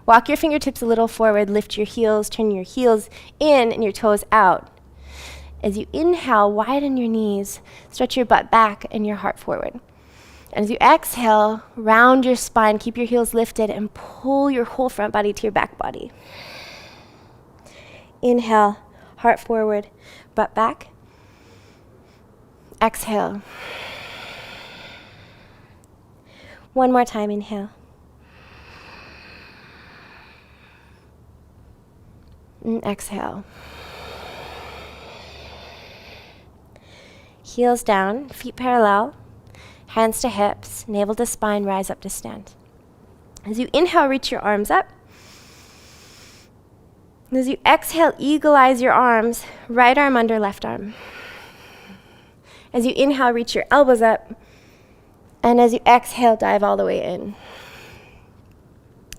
Walk your fingertips a little forward, lift your heels, turn your heels in and your toes out. As you inhale, widen your knees, stretch your butt back and your heart forward. And as you exhale, round your spine, keep your heels lifted, and pull your whole front body to your back body. Inhale, heart forward, butt back. Exhale. One more time, inhale. And exhale. Heels down, feet parallel, hands to hips, navel to spine, rise up to stand. As you inhale, reach your arms up. And as you exhale, eagle eyes your arms, right arm under left arm. As you inhale, reach your elbows up. And as you exhale, dive all the way in.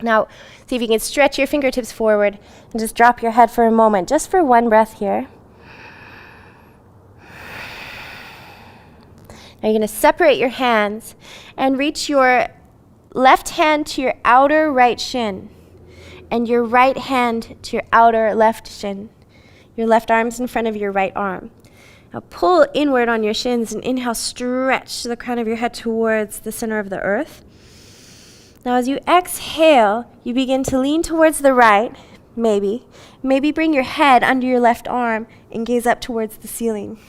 Now, see if you can stretch your fingertips forward and just drop your head for a moment, just for one breath here. Now you're going to separate your hands and reach your left hand to your outer right shin and your right hand to your outer left shin. Your left arm's in front of your right arm. Now pull inward on your shins and inhale, stretch the crown of your head towards the center of the earth. Now as you exhale, you begin to lean towards the right, maybe bring your head under your left arm and gaze up towards the ceiling.